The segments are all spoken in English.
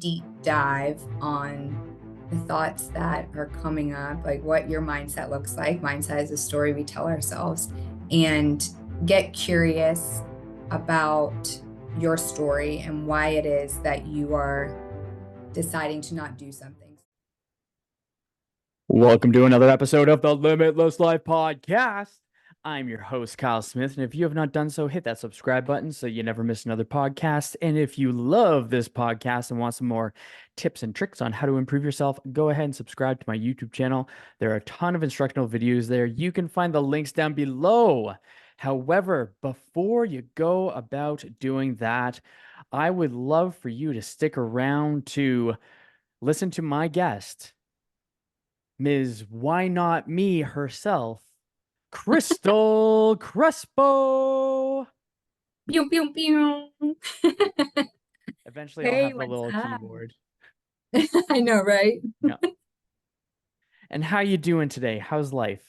deep dive on the thoughts that are coming up, like what your mindset looks like. Mindset is a story we tell ourselves, and get curious about your story and why it is that you are deciding to not do something. Welcome to another episode of the Limitless Life podcast. I'm your host, Kyle Smith, and if you have not done so, hit that subscribe button so you never miss another podcast. And if you love this podcast and want some more tips and tricks on how to improve yourself, go ahead and subscribe to my YouTube channel. There are a ton of instructional videos there. You can find the links down below. However, before you go about doing that, I would love for you to stick around to listen to my guest, Ms. Why Not Me herself, Crystal Crespo. Pew, pew, pew. Eventually, I'll Hey, have the what's little up? keyboard. I know, right? Yeah. And how you doing today? How's life?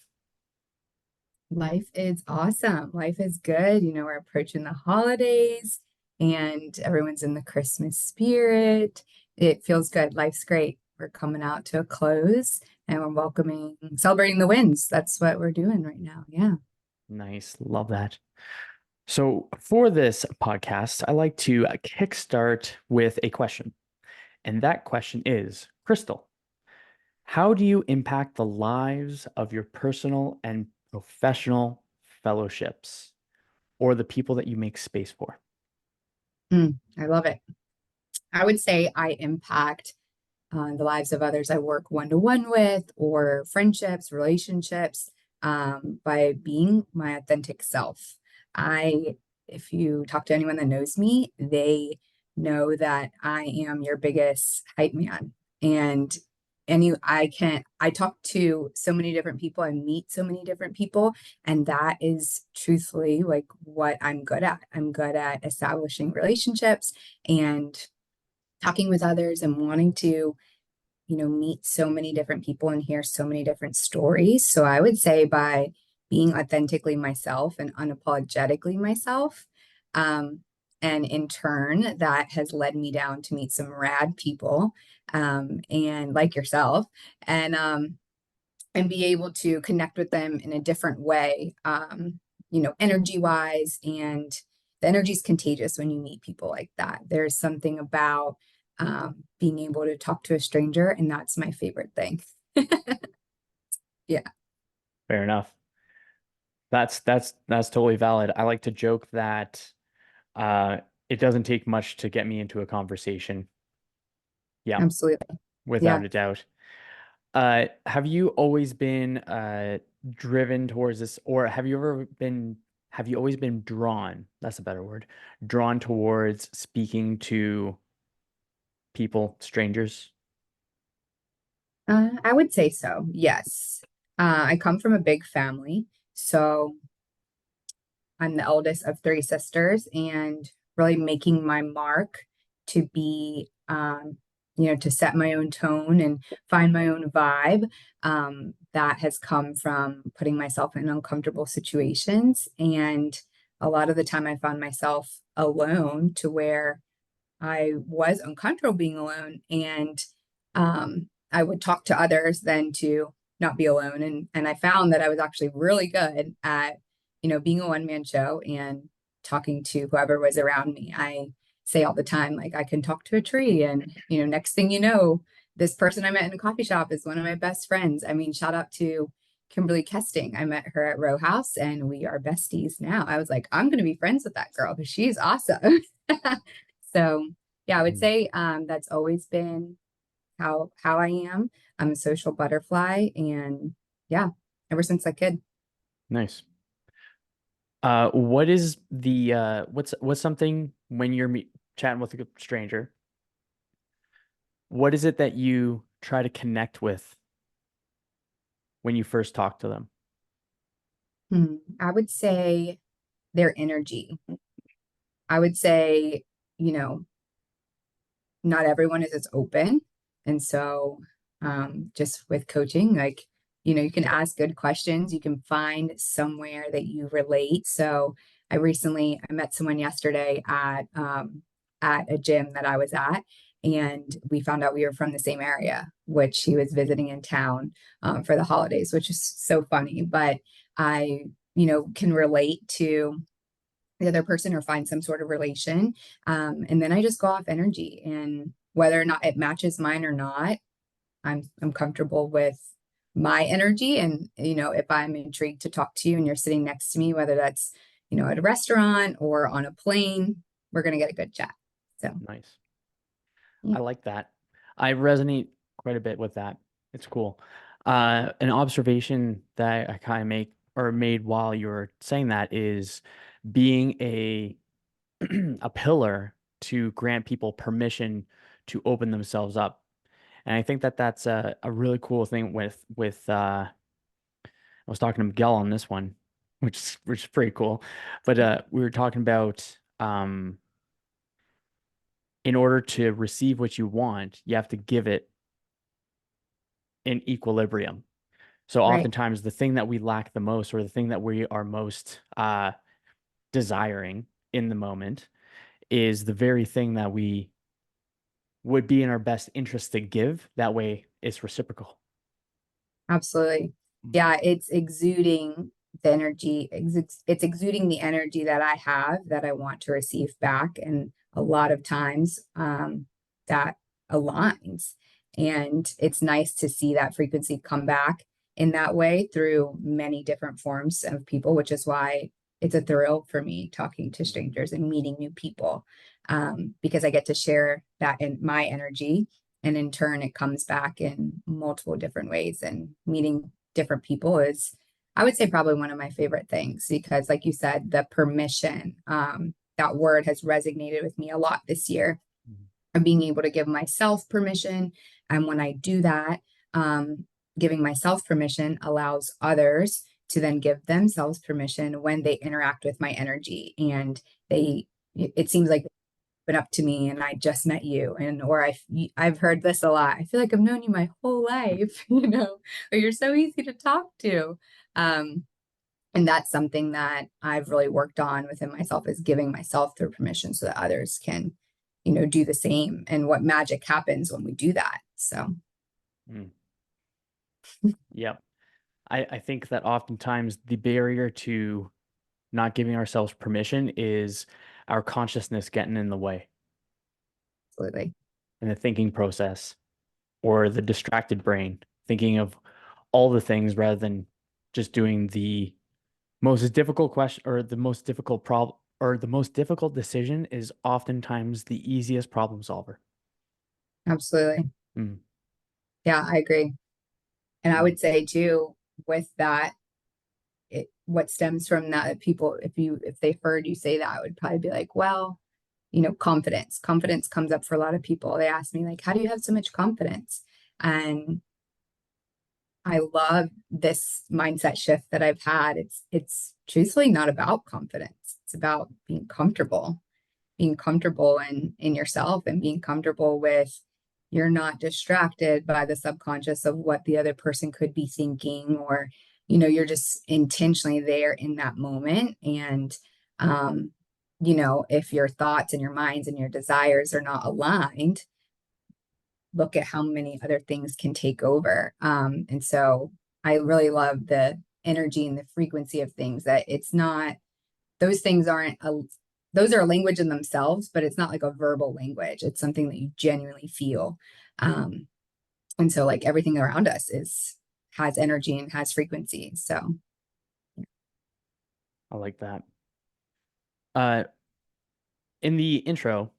Life is awesome. Life is good. We're approaching the holidays and everyone's in the Christmas spirit. It feels good. Life's great. We're coming out to a close and we're celebrating the wins. That's what we're doing right now. Yeah. Nice. Love that. So, for this podcast, I like to kickstart with a question. And that question is, Crystal, how do you impact the lives of your personal and professional fellowships or the people that you make space for? I love it. I would say I impact the lives of others I work one-to-one with or friendships, relationships, by being my authentic self. If you talk to anyone that knows me, they know that I am your biggest hype man. And I talk to so many different people, I meet so many different people, and that is truthfully like what I'm good at. I'm good at establishing relationships and talking with others and wanting to meet so many different people and hear so many different stories. So I would say by being authentically myself and unapologetically myself, and in turn, that has led me down to meet some rad people, and like yourself, and be able to connect with them in a different way, energy wise. And the energy is contagious when you meet people like that. There's something about being able to talk to a stranger, and that's my favorite thing. Yeah. Fair enough. That's totally valid. I like to joke that uh it doesn't take much to get me into a conversation. Yeah, Absolutely. Yeah. without a doubt. Have you always been driven towards this, or have you always been drawn, that's a better word, drawn towards speaking to people, strangers? I would say so. Yes. I come from a big family, so I'm the eldest of three sisters, and really making my mark to be, to set my own tone and find my own vibe. That has come from putting myself in uncomfortable situations. And a lot of the time, I found myself alone to where I was uncomfortable being alone. And I would talk to others then to not be alone. And I found that I was actually really good at being a one-man show and talking to whoever was around me. I say all the time, like I can talk to a tree, and next thing you know, this person I met in a coffee shop is one of my best friends. I mean, shout out to Kimberly Kesting. I met her at Row House and we are besties now. I was like, I'm gonna be friends with that girl because she's awesome. So yeah, I would Mm. say that's always been how I am. I'm a social butterfly, and yeah, ever since a kid. Nice. What is the what's something when you're chatting with a stranger? What is it that you try to connect with when you first talk to them? I would say their energy. I would say, you know, not everyone is as open. And so, just with coaching, like, you can ask good questions, you can find somewhere that you relate. So I met someone yesterday at a gym that I was at, and we found out we were from the same area, which she was visiting in town for the holidays, which is so funny. But I, can relate to the other person or find some sort of relation. And then I just go off energy, and whether or not it matches mine or not, I'm comfortable with my energy. And, if I'm intrigued to talk to you and you're sitting next to me, whether that's, at a restaurant or on a plane, we're going to get a good chat. So, Nice. yeah. I like that. I resonate quite a bit with that. It's cool. An observation that I kind of made while you were saying that is being a a pillar to grant people permission to open themselves up. And I think that that's a really cool thing with I was talking to Miguel on this one, which is pretty cool. But we were talking about in order to receive what you want, you have to give it in equilibrium. So Right. oftentimes the thing that we lack the most, or the thing that we are most desiring in the moment, is the very thing that we would be in our best interest to give. That way it's reciprocal. Absolutely. Yeah, it's exuding the energy. It's exuding the energy that I have that I want to receive back. And a lot of times that aligns. And it's nice to see that frequency come back in that way through many different forms of people, which is why it's a thrill for me talking to strangers and meeting new people, because I get to share that in my energy, and in turn it comes back in multiple different ways. And meeting different people is, I would say, probably one of my favorite things, because like you said, the permission, that word has resonated with me a lot this year, of being able to give myself permission. And when I do that, giving myself permission allows others to then give themselves permission when they interact with my energy. And it seems like been up to me and I just met you, and or I've heard this a lot. I feel like I've known you my whole life, or you're so easy to talk to. And that's something that I've really worked on within myself, is giving myself the permission so that others can, do the same, and what magic happens when we do that. So, Mm. Yep. I think that oftentimes the barrier to not giving ourselves permission is our consciousness getting in the way absolutely. in the thinking process, or the distracted brain thinking of all the things rather than just doing the most difficult question, or the most difficult problem, or the most difficult decision is oftentimes the easiest problem solver. Absolutely. Mm, Yeah, I agree. And I mm, would say too, with that, what stems from that, people, if they heard you say that, I would probably be like, well, confidence comes up for a lot of people. They ask me, like, how do you have so much confidence? And I love this mindset shift that I've had. It's truthfully not about confidence. It's about being comfortable in yourself, and being comfortable with, you're not distracted by the subconscious of what the other person could be thinking, or you're just intentionally there in that moment. And if your thoughts and your minds and your desires are not aligned, look at how many other things can take over. And so I really love the energy and the frequency of things, that it's not, those things aren't those are a language in themselves, but it's not like a verbal language. It's something that you genuinely feel. And so, like, everything around us has energy and has frequency. So, I like that. Uh, in the intro,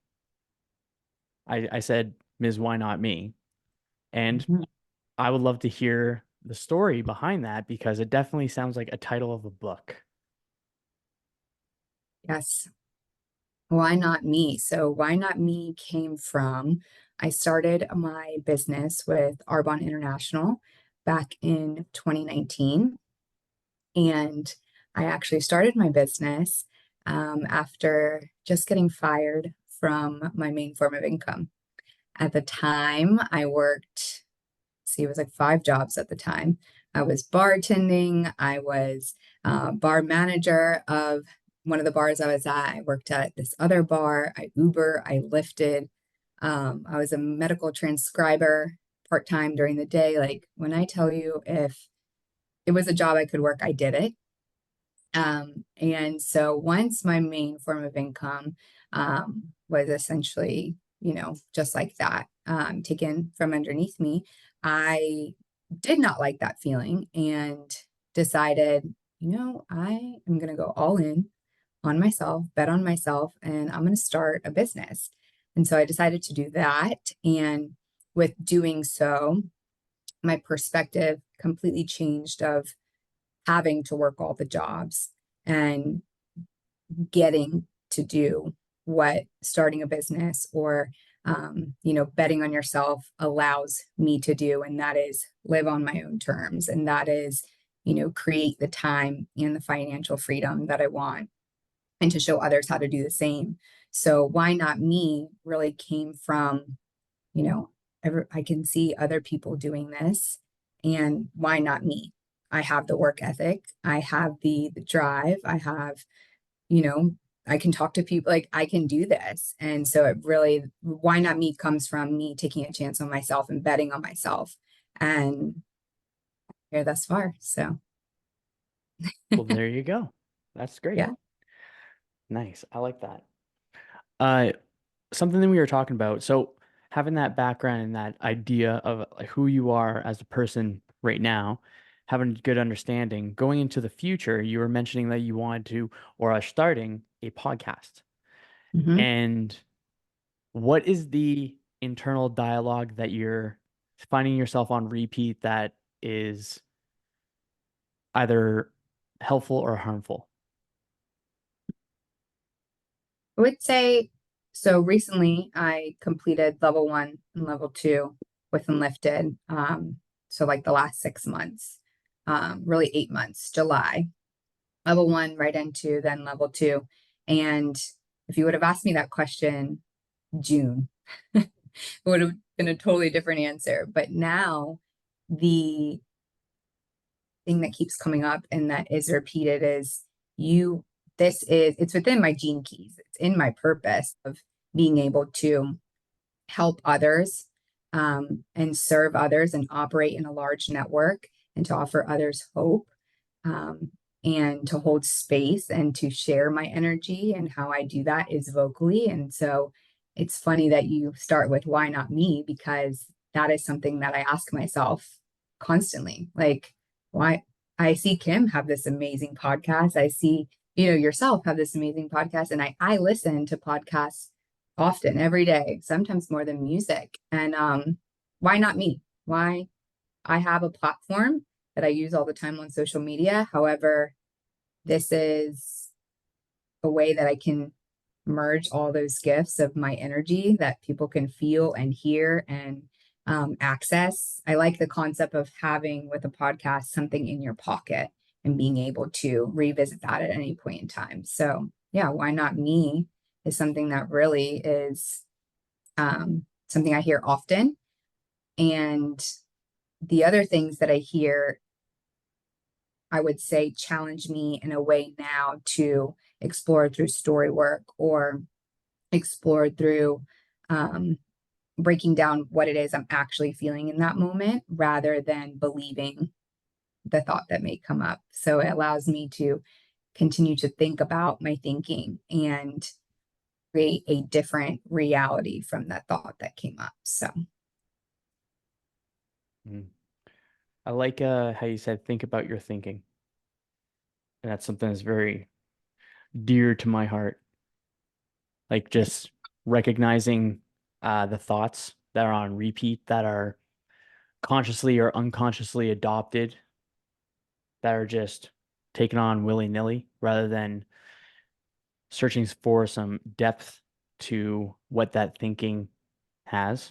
I said, Ms. Why Not Me? And mhm. I would love to hear the story behind that, because it definitely sounds like a title of a book. Yes. Why not me? So, why not me came from, I started my business with Arbonne International back in 2019. And I actually started my business after just getting fired from my main form of income. At the time, I worked, see, it was like 5 jobs at the time. I was bartending, I was bar manager of one of the bars I was at. I worked at this other bar, I Uber, I lifted. I was a medical transcriber part-time during the day. Like when I tell you, if it was a job I could work, I did it. And so once my main form of income was essentially, just like that, taken from underneath me, I did not like that feeling and decided, I am going to go all in on myself, bet on myself, and I'm going to start a business. And so I decided to do that. And with doing so, my perspective completely changed of having to work all the jobs and getting to do what starting a business or betting on yourself allows me to do, and that is live on my own terms, and that is create the time and the financial freedom that I want, and to show others how to do the same. So why not me really came from, I can see other people doing this, and why not me? I have the work ethic, I have the drive, I have, you know, I can talk to people, like I can do this. And so it really, why not me comes from me taking a chance on myself and betting on myself. And here thus far. So Well, there you go. That's great. yeah. Nice. I like that. Uh, Something that we were talking about. So having that background and that idea of like who you are as a person right now, having a good understanding going into the future, you were mentioning that you wanted to or are starting a podcast. Hmm. And what is the internal dialogue that you're finding yourself on repeat that is either helpful or harmful? I would say, so recently I completed level 1 and level 2 with Unlifted. So like the last 6 months, really 8 months, July, level 1 right into then level 2. And if you would have asked me that question June, it would have been a totally different answer. But now the thing that keeps coming up and that is repeated is you, it's within my gene keys. It's in my purpose of being able to help others and serve others and operate in a large network and to offer others hope, um, and to hold space and to share my energy. And how I do that is vocally. And so it's funny that you start with why not me, because that is something that I ask myself constantly. Like, why? I see Kim have this amazing podcast. I see, yourself have this amazing podcast. And I listen to podcasts often, every day, sometimes more than music. And why not me? Why? I have a platform that I use all the time on social media. However, this is a way that I can merge all those gifts of my energy that people can feel and hear and access. I like the concept of having with a podcast something in your pocket and being able to revisit that at any point in time. So, yeah, why not me is something that really is something I hear often. And the other things that I hear, I would say, challenge me in a way now to explore through story work or explore through um, breaking down what it is I'm actually feeling in that moment rather than believing the thought that may come up. So it allows me to continue to think about my thinking and create a different reality from that thought that came up. So, Mm. I like how you said think about your thinking. And that's something that's very dear to my heart. Like just recognizing the thoughts that are on repeat, that are consciously or unconsciously adopted, that are just taken on willy-nilly rather than searching for some depth to what that thinking has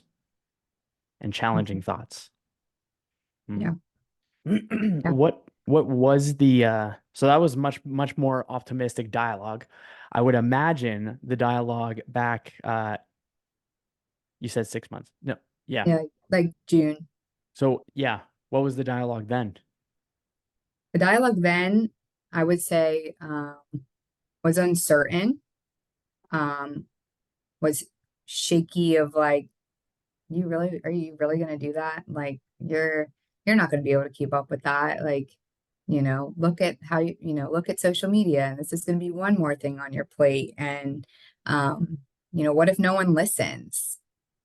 and challenging thoughts. yeah. Mm. Yeah. What was the so that was much more optimistic dialogue. I would imagine the dialogue back you said 6 months. No, yeah. Yeah. Like June. So yeah, what was the dialogue then? The dialogue then, I would say, was uncertain, um, was shaky of like, are you really going to do that? Like you're not going to be able to keep up with that. Like, look at how look at social media, and this is going to be one more thing on your plate. And, um, what if no one listens?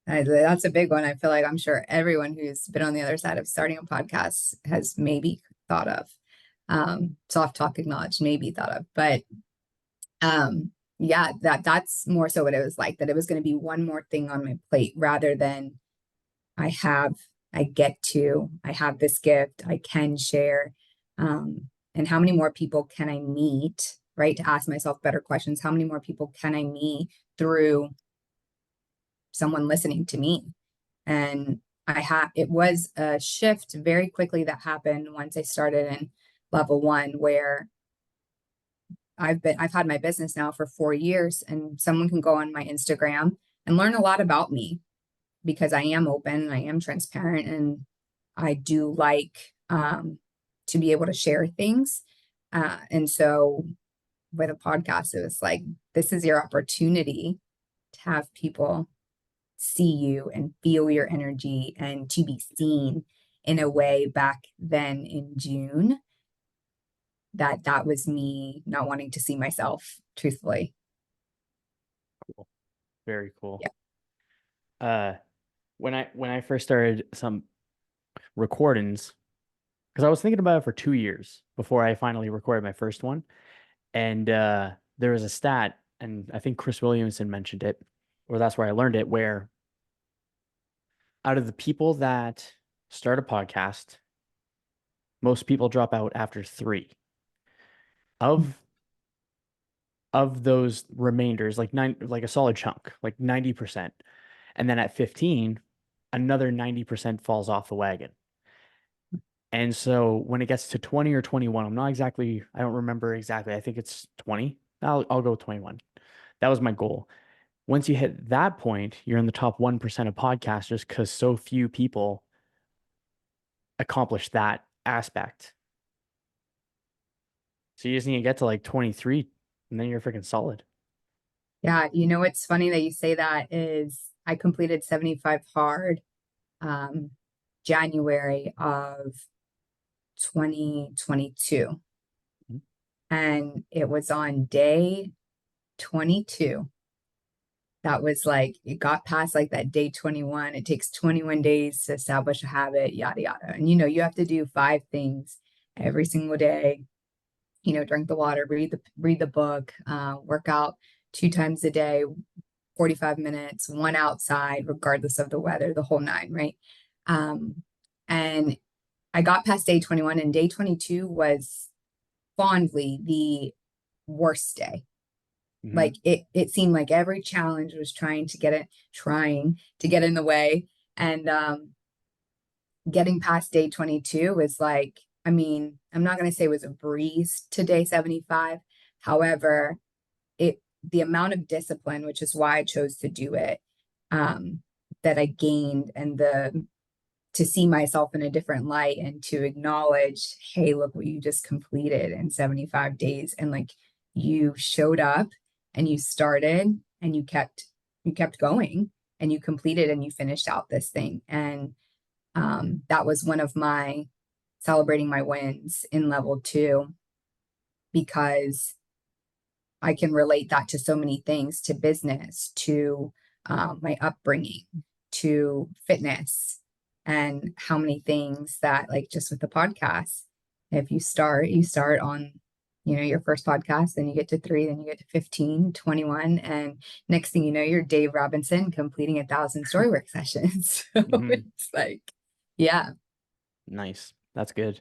That's a big one. I feel like I'm sure everyone who's been on the other side of starting a podcast has maybe thought of, soft talk acknowledged, maybe thought of, but, yeah, that's more so what it was like, that it was going to be one more thing on my plate rather than I have, I have this gift, I can share. And how many more people can I meet, right? To ask myself better questions. How many more people can I meet through someone listening to me? And it was a shift very quickly that happened once I started in level one, where I've had my business now for 4 years, and someone can go on my Instagram and learn a lot about me because I am open and I am transparent, and I do like, to be able to share things. And so with a podcast, it was like, this is your opportunity to have people see you and feel your energy and to be seen in a way. Back then in June, that was me not wanting to see myself, truthfully. Cool. Very cool. Yeah. When I first started some recordings, because I was thinking about it for 2 years before I finally recorded my first one. And there was a stat, and I think Chris Williamson mentioned it, or that's where I learned it, where out of the people that start a podcast, most people drop out after three. Of those remainders, like a solid chunk, like 90%. And then at 15, another 90% falls off the wagon. And so when it gets to 20 or 21, I don't remember exactly. I think it's 20. I'll go 21. That was my goal. Once you hit that point, you're in the top 1% of podcasters because so few people accomplish that aspect. So you just need to get to like 23 and then you're freaking solid. Yeah. What's funny that you say that is I completed 75 hard, um, January of 2022. Mhm. And it was on day 22. That was like, it got past like that day 21. It takes 21 days to establish a habit, yada, yada. And, you have to do 5 things every single day. Drink the water, read the book, work out 2 times a day, 45 minutes, one outside, regardless of the weather, the whole nine, right? And I got past day 21, and day 22 was fondly the worst day. Mm-hmm. Like it seemed like every challenge was trying to get in the way. And getting past day 22 was like, I mean, I'm not going to say it was a breeze to day 75. However, the amount of discipline, which is why I chose to do it, that I gained, and to see myself in a different light and to acknowledge, hey, look what you just completed in 75 days. And like, you showed up and you started and you kept going and you completed and you finished out this thing. And that was one of my celebrating my wins in level two, because I can relate that to so many things, to business, to my upbringing, to fitness, and how many things that, like, just with the podcast, if you start on, your first podcast, then you get to 3, then you get to 15, 21. And next thing you know, you're Dave Robinson completing 1,000 storywork sessions. So Mm-hmm. it's like, yeah. Nice. That's good.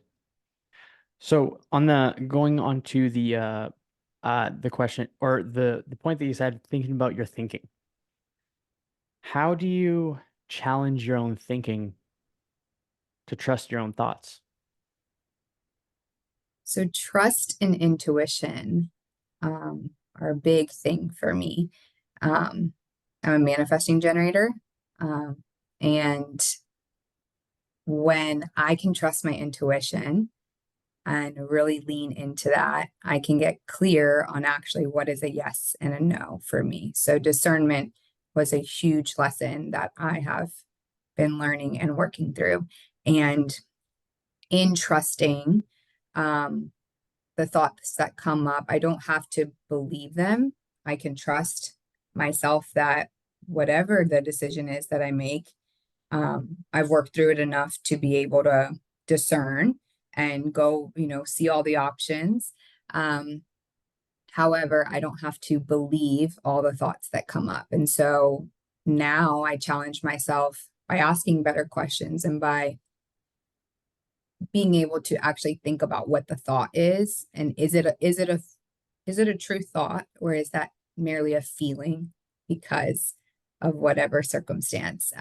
So going on to the question, or the point that you said, thinking about your thinking. How do you challenge your own thinking to trust your own thoughts? So trust and intuition, are a big thing for me. Um, I'm a manifesting generator. And when I can trust my intuition and really lean into that, I can get clear on actually what is a yes and a no for me. So discernment was a huge lesson that I have been learning and working through. And in trusting the thoughts that come up, I don't have to believe them. I can trust myself that whatever the decision is that I make, I've worked through it enough to be able to discern and go, see all the options. However, I don't have to believe all the thoughts that come up. And so now I challenge myself by asking better questions and by being able to actually think about what the thought is, and is it a true thought, or is that merely a feeling because of whatever circumstance,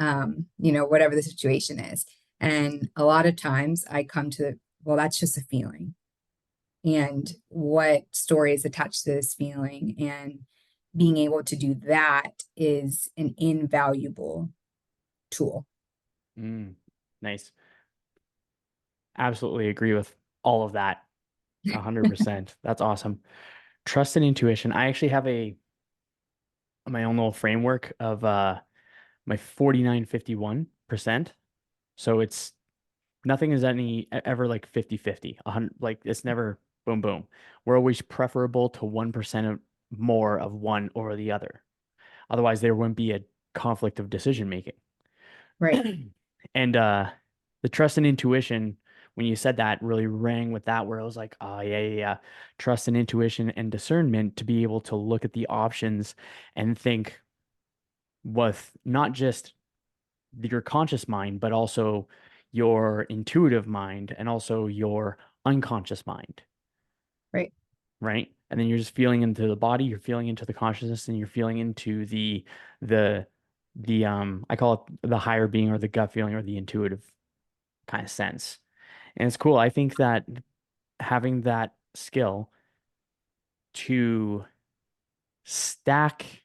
whatever the situation is. And a lot of times I come to, well, that's just a feeling, and what story is attached to this feeling, and being able to do that is an invaluable tool. Nice. Absolutely agree with all of that. 100%. That's awesome. Trust and intuition. I actually have my own little framework of my 49-51%. So it's nothing is ever like 50-50. 100, like it's never boom boom. We're always preferable to 1% more of one over the other. Otherwise there wouldn't be a conflict of decision making. Right. And the trust and intuition, when you said that, really rang with that, where I was like, oh, yeah, yeah, yeah. Trust and intuition and discernment to be able to look at the options and think with not just your conscious mind, but also your intuitive mind and also your unconscious mind. Right. Right. And then you're just feeling into the body, you're feeling into the consciousness, and you're feeling into the, I call it the higher being or the gut feeling or the intuitive kind of sense. And it's cool. I think that having that skill to stack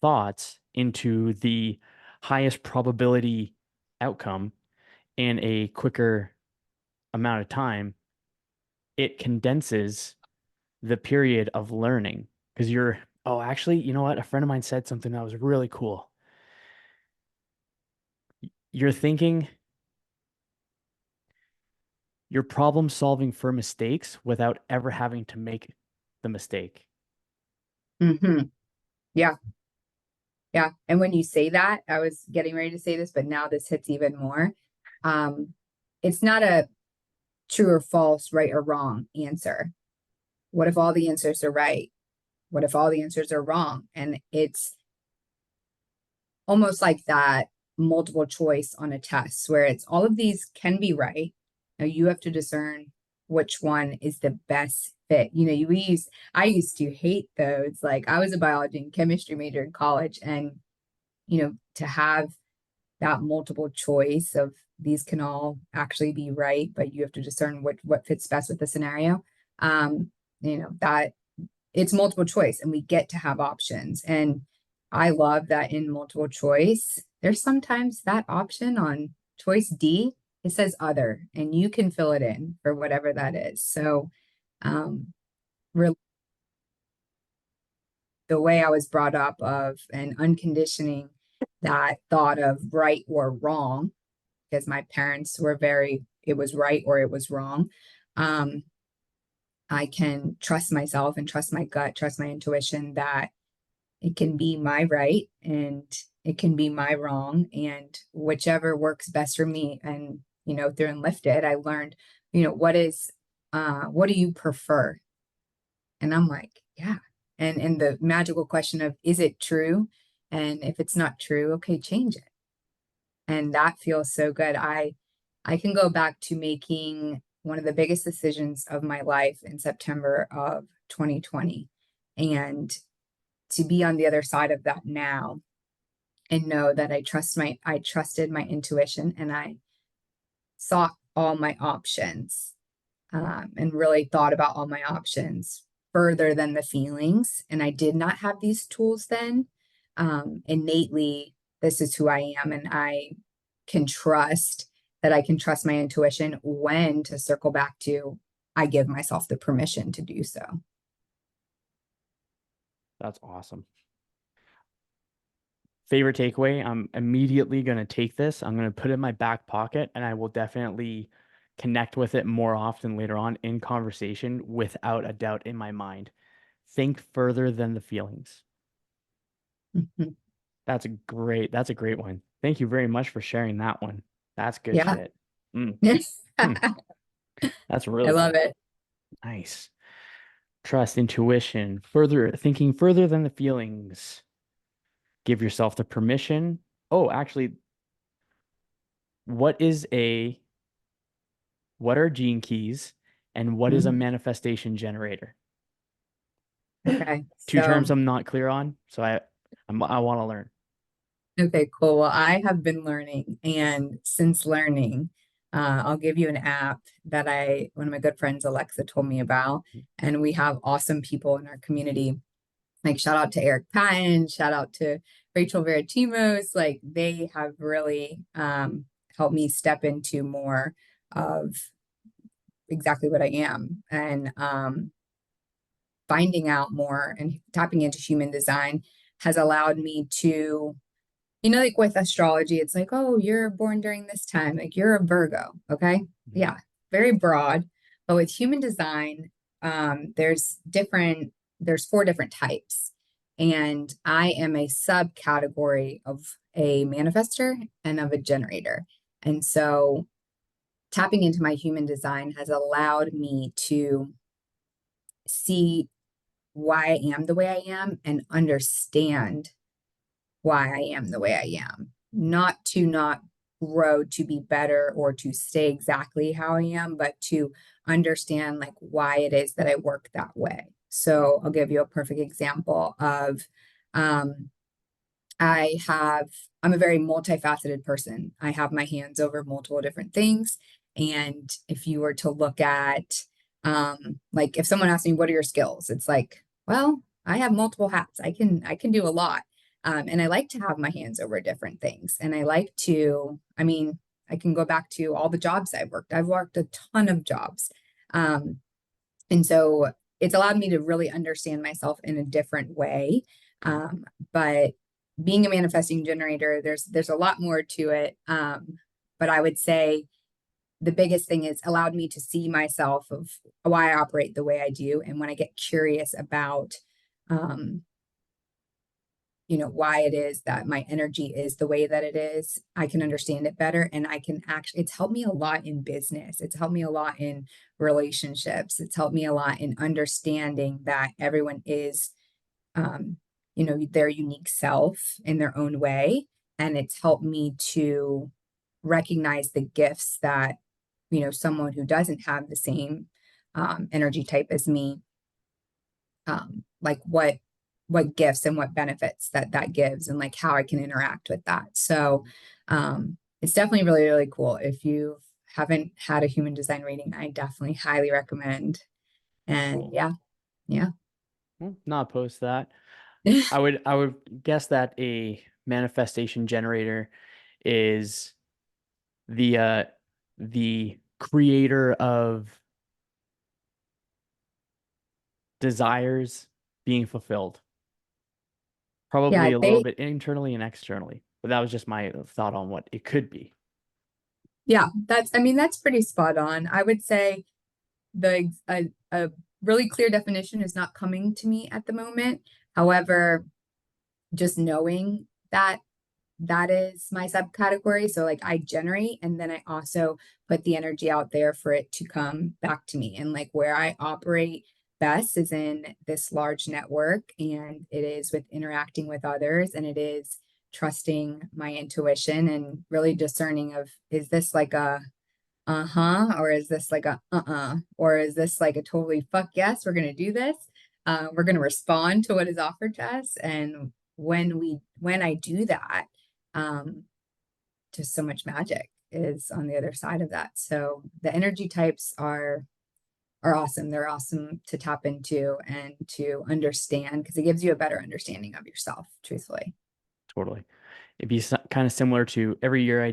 thoughts into the highest probability outcome in a quicker amount of time, it condenses the period of learning. Because oh, actually, you know what? A friend of mine said something that was really cool. You're thinking, you're problem solving for mistakes without ever having to make the mistake. Mm-hmm. Yeah. Yeah. And when you say that, I was getting ready to say this, but now this hits even more. Um, it's not a true or false, right or wrong answer. What if all the answers are right? What if all the answers are wrong? And it's almost like that multiple choice on a test where it's all of these can be right. Now you have to discern which one is the best fit. I used to hate those. Like, I was a biology and chemistry major in college, and to have that multiple choice of these can all actually be right, but you have to discern what fits best with the scenario. That it's multiple choice and we get to have options. And I love that in multiple choice, there's sometimes that option on choice D, it says other, and you can fill it in for whatever that is. So, really, the way I was brought up of and unconditioning that thought of right or wrong, because my parents were it was right or it was wrong. I can trust myself and trust my gut, trust my intuition that it can be my right and it can be my wrong, and whichever works best for me. And, through Enlifted, I learned, what do you prefer? And I'm like, yeah. And the magical question of, is it true? And if it's not true, okay, change it. And that feels so good. I can go back to making one of the biggest decisions of my life in September of 2020, and to be on the other side of that now and know that I trusted my intuition, and I saw all my options, and really thought about all my options further than the feelings. And I did not have these tools then. Innately, this is who I am, and I can trust my intuition when to circle back to, I give myself the permission to do so. That's awesome. favorite takeaway. I'm immediately going to take this. I'm going to put it in my back pocket and I will definitely connect with it more often later on in conversation without a doubt in my mind. Think further than the feelings. Mhm. That's a great one. Thank you very much for sharing that one. That's good Yeah. shit. Mm, hmm, I that's really love cool. it. Nice. Trust, intuition, further thinking further than the feelings. Give yourself the permission. Oh, actually, what is a what are gene keys and what is a Mhm. manifestation generator? Okay. Two terms So, I'm not clear on, so I want to learn. okay, cool. Well, I have been learning, and since learning, I'll give you an app that one of my good friends, Alexa, told me about. And we have awesome people in our community. Like, shout out to Eric Patton, shout out to Rachel Veritimos. Like, they have really helped me step into more of exactly what I am. And finding out more and tapping into human design has allowed me to, like with astrology, it's like, oh, you're born during this time, like you're a Virgo. Okay. Mhm. Yeah. Very broad. But with human design, there's four different types. And I am a subcategory of a manifester and of a generator. And so tapping into my human design has allowed me to see why I am the way I am and understand why I am the way I am. Not grow to be better or to stay exactly how I am, but to understand like why it is that I work that way. So I'll give you a perfect example of um, I'm a very multifaceted person. I have my hands over multiple different things. And if you were to look at, like if someone asks me, what are your skills? It's like, well, I have multiple hats. I can do a lot. And I like to have my hands over different things. And I mean, I can go back to all the jobs I've worked. I've worked a ton of jobs. Um, and so it's allowed me to really understand myself in a different way. But being a manifesting generator, there's a lot more to it. But I would say the biggest thing is allowed me to see myself of why I operate the way I do. And when I get curious about um, why it is that my energy is the way that it is, I can understand it better. And I can actually, it's helped me a lot in business. It's helped me a lot in relationships. It's helped me a lot in understanding that everyone is, um, their unique self in their own way. And it's helped me to recognize the gifts that, someone who doesn't have the same energy type as me, like what gifts and what benefits that gives and like how I can interact with that. So it's definitely really, really cool. If you haven't had a human design reading, I definitely highly recommend. And Cool. yeah, yeah. Not opposed to that. I would guess that a manifestation generator is the creator of desires being fulfilled. Yeah, Probably a little bit internally and externally. But that was just my thought on what it could be. I mean, that's pretty spot on. I would say a really clear definition is not coming to me at the moment. However, just knowing that that is my subcategory. So like I generate and then I also put the energy out there for it to come back to me. And like where I operate best is in this large network and it is with interacting with others and it is trusting my intuition and really discerning of is this like a uh-huh or is this like a uh-uh or is this like a totally fuck yes, we're gonna do this. We're gonna respond to what is offered to us. And when I do that, um, just so much magic is on the other side of that. So the energy types are awesome. They're awesome to tap into and to understand because it gives you a better understanding of yourself, truthfully. Totally. It'd be kind of similar to every year I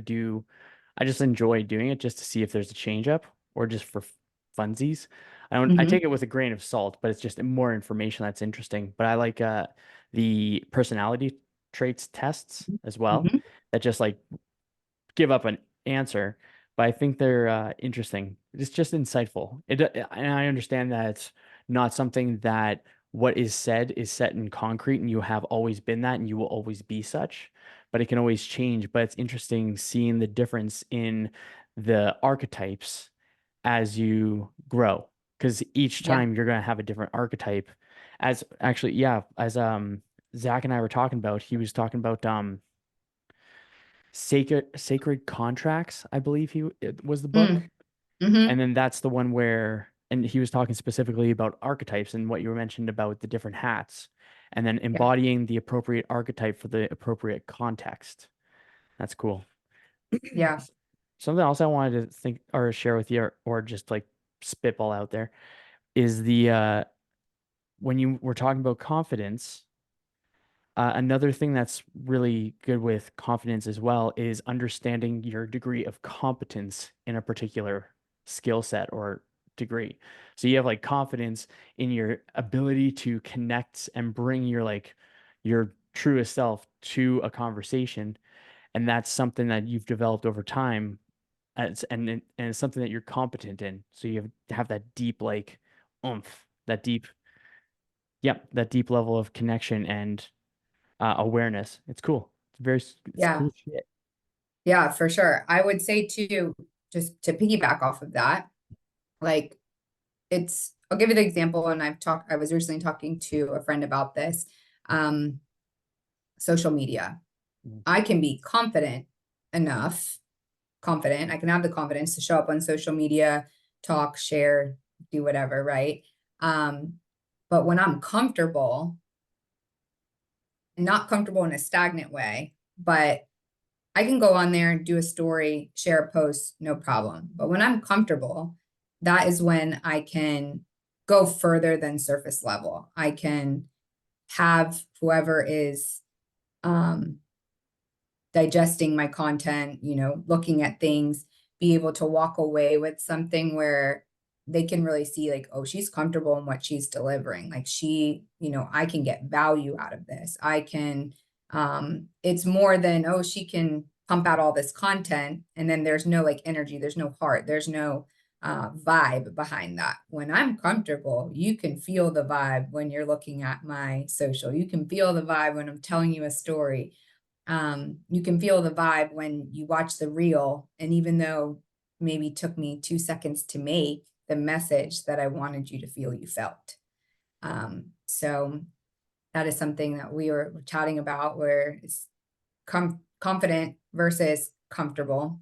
just enjoy doing it just to see if there's a change up or just for funsies. I Hmm. take it with a grain of salt, but it's just more information that's interesting. But I like the personality traits tests as well Mhm. that just like give up an answer, but I think they're interesting. It's just insightful. And I understand that it's not something that what is said is set in concrete and you have always been that and you will always be such, but it can always change. But it's interesting seeing the difference in the archetypes as you grow, because each Yeah. time you're going to have a different archetype. As actually, yeah, as Zach and I were talking about, he was talking about Sacred Contracts, I believe it was the book. Mm. Hmm. And then that's the one where, and he was talking specifically about archetypes and what you mentioned about the different hats, and then Yeah. embodying the appropriate archetype for the appropriate context. That's cool. Yeah. Something else I wanted to think or share with you, or just like spitball out there, is the when you were talking about confidence. Another thing that's really good with confidence as well is understanding your degree of competence in a particular skill set or degree. So you have like confidence in your ability to connect and bring your like your truest self to a conversation, and that's something that you've developed over time, and it's something that you're competent in. So you have that deep like oomph, that deep, yep, that deep level of connection and awareness. It's cool. It's Yeah. cool shit. Yeah, for sure. I would say too, just to piggyback off of that, like I'll give you the example, and I was recently talking to a friend about this. Um, Social media. Mm. I can be confident. I can have the confidence to show up on social media, talk, share, do whatever, right? Um, but when I'm comfortable, not comfortable in a stagnant way, but I can go on there and do a story, share a post, no problem. But when I'm comfortable, that is when I can go further than surface level. I can have whoever is um, digesting my content, looking at things, be able to walk away with something where they can really see like, oh, she's comfortable in what she's delivering. Like I can get value out of this. It's more than, oh, she can pump out all this content and then there's no like energy, there's no heart, there's no vibe behind that. When I'm comfortable, you can feel the vibe when you're looking at my social. You can feel the vibe when I'm telling you a story. You can feel the vibe when you watch the reel, and even though maybe took me 2 seconds to make the message that I wanted you to feel, you felt. So that is something that we were chatting about, where it's confident versus comfortable.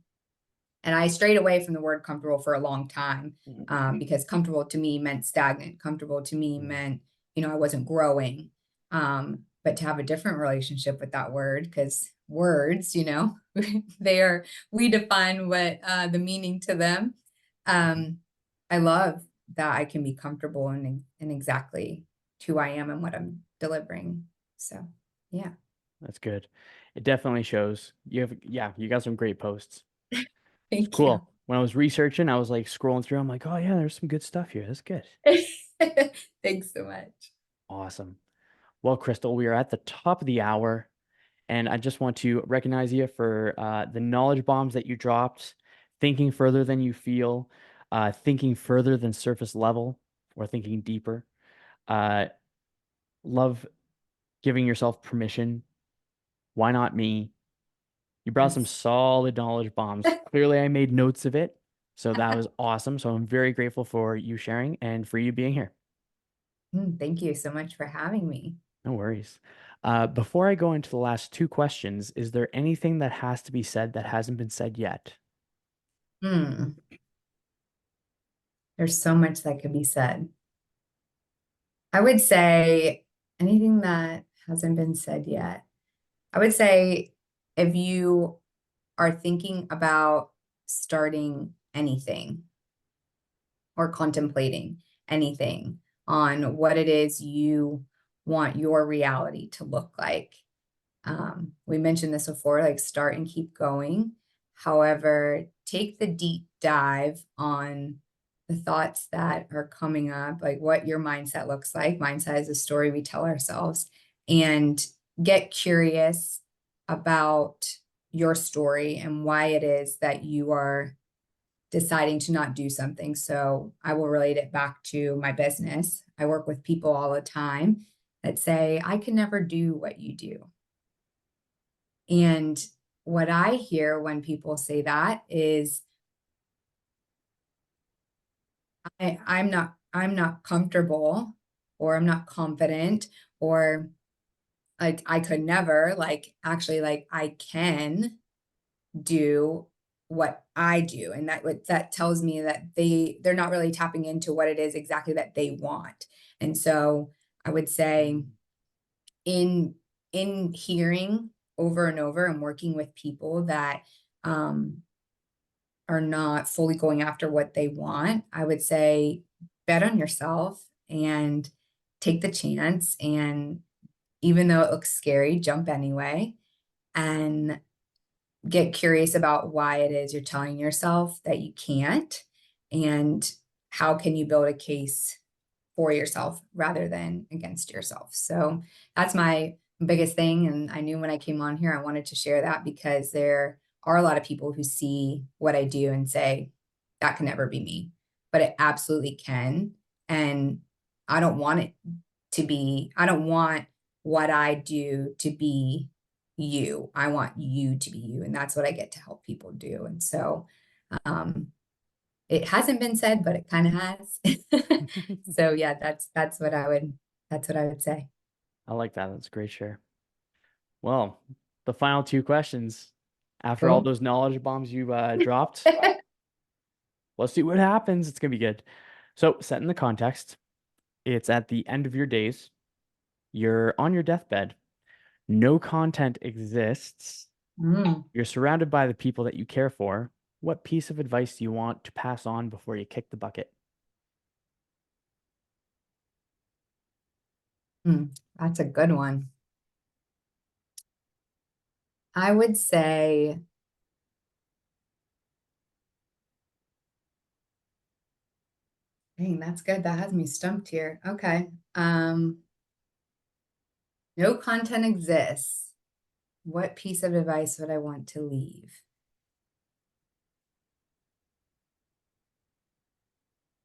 And I strayed away from the word comfortable for a long time, because comfortable to me meant stagnant. Comfortable to me meant, I wasn't growing. But to have a different relationship with that word, because words, we define what the meaning to them. I love that I can be comfortable in exactly who I am and what I'm delivering. So, yeah. That's good. It definitely shows. Yeah, you got some great posts. It's Thank you. cool. When I was researching, I was like scrolling through. I'm like, oh yeah, there's some good stuff here. That's good. Thanks so much. Awesome. Well, Crystal, we are at the top of the hour, and I just want to recognize you for the knowledge bombs that you dropped, thinking further than you feel, thinking further than surface level, or thinking deeper. Uh, love giving yourself permission. Why not me? You brought some Yes. solid knowledge bombs. Clearly, I made notes of it. So that was awesome. So I'm very grateful for you sharing and for you being here. Thank you so much for having me. No worries. Before I go into the last two questions, is there anything that has to be said that hasn't been said yet? Hmm. There's so much that could be said. I would say anything that hasn't been said yet. I would say if you are thinking about starting anything or contemplating anything on what it is you want your reality to look like. We mentioned this before, like start and keep going. However, take the deep dive on the thoughts that are coming up, like what your mindset looks like. Mindset is a story we tell ourselves. And get curious about your story and why it is that you are deciding to not do something. So I will relate it back to my business. I work with people all the time that say, I can never do what you do. And what I hear when people say that is, I'm not comfortable, or I'm not confident, or like I could never, like actually like I can do what I do. And that tells me that they're not really tapping into what it is exactly that they want. And so I would say in hearing over and over and working with people that um are not fully going after what they want, I would say bet on yourself and take the chance. And even though it looks scary, jump anyway and get curious about why it is you're telling yourself that you can't, and how can you build a case for yourself rather than against yourself. So that's my biggest thing. And I knew when I came on here, I wanted to share that because there are a lot of people who see what I do and say, that can never be me, but it absolutely can. And I don't want it to be, I don't want what I do to be you. I want you to be you. And that's what I get to help people do. And so, um, it hasn't been said, but it kind of has. So yeah, that's what I would say. I like that. That's a great share. Well, the final two questions after all Cool. those knowledge bombs you dropped, let's see what happens. It's gonna be good. So, set in the context, it's at the end of your days. You're on your deathbed. No content exists. Mm, You're surrounded by the people that you care for. What piece of advice do you want to pass on before you kick the bucket? that's a good one. I would say, dang, that's good. That has me stumped here. Okay. No content exists. What piece of advice would I want to leave?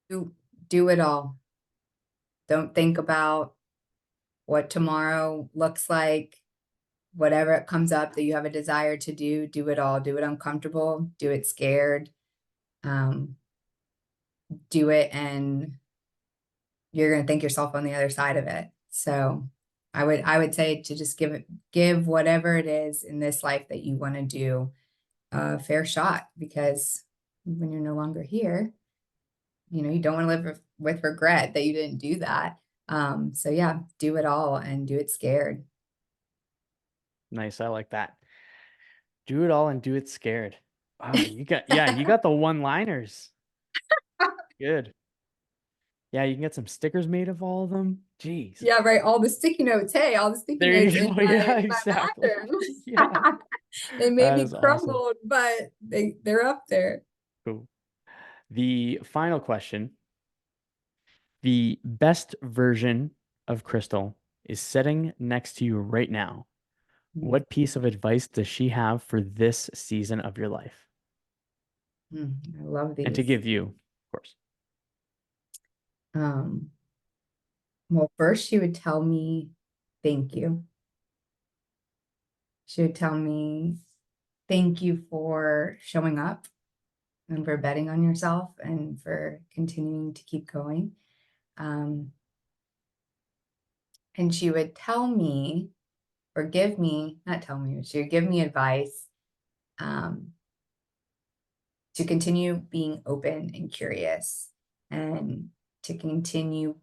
Do, do it all. Don't think about what tomorrow looks like. Whatever it comes up that you have a desire to do it all. Do it uncomfortable, do it scared, um, do it, and you're gonna thank yourself on the other side of it. So I would say to just give whatever it is in this life that you want to do a fair shot, because when you're no longer here, you don't want to live with regret that you didn't do that. So yeah, do it all and do it scared. Nice. I like that. Do it all and do it scared. Wow, you got the one-liners. Good. Yeah, you can get some stickers made of all of them. Jeez. Yeah, right. All the sticky notes. Hey, all the sticky There notes you in go. Yeah, my exactly. Yeah. bathroom. They may That be is awesome. crumbled, but they're up there. Cool. The final question. The best version of Crystal is sitting next to you right now. Mm, What piece of advice does she have for this season of your life? I love And to these. give you, of course. Um, well, first she would tell me thank you. She would tell me thank you for showing up and for betting on yourself and for continuing to keep going. Um, and she would tell me, or give me, not tell me, she would give me advice, um, to continue being open and curious, and to continue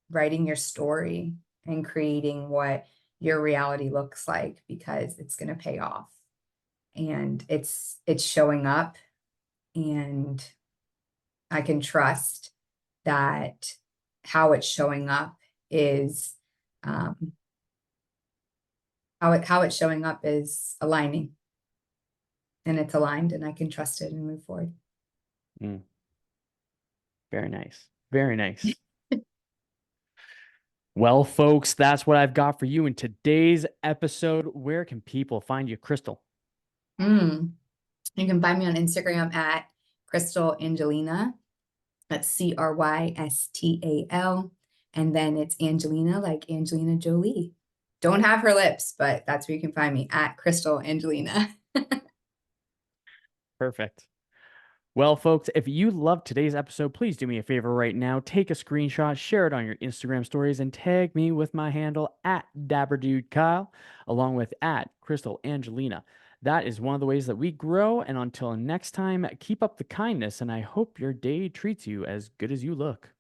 writing your story and creating what your reality looks like, because it's going to pay off, and it's showing up, and I can trust that how it's showing up is, um, how it's showing up is aligning, and it's aligned, and I can trust it and move forward. Mm, very nice. Very nice. Well, folks, that's what I've got for you in today's episode. Where can people find you, Crystal? Mm. You can find me on Instagram at Crystal Angelina. That's Crystal. And then it's Angelina, like Angelina Jolie. Don't have her lips, but that's where you can find me at Crystal Angelina. Perfect. Well, folks, if you loved today's episode, please do me a favor right now. Take a screenshot, share it on your Instagram stories, and tag me with my handle at DabberDudeKyle, along with at Crystal Angelina. That is one of the ways that we grow. And until next time, keep up the kindness, and I hope your day treats you as good as you look.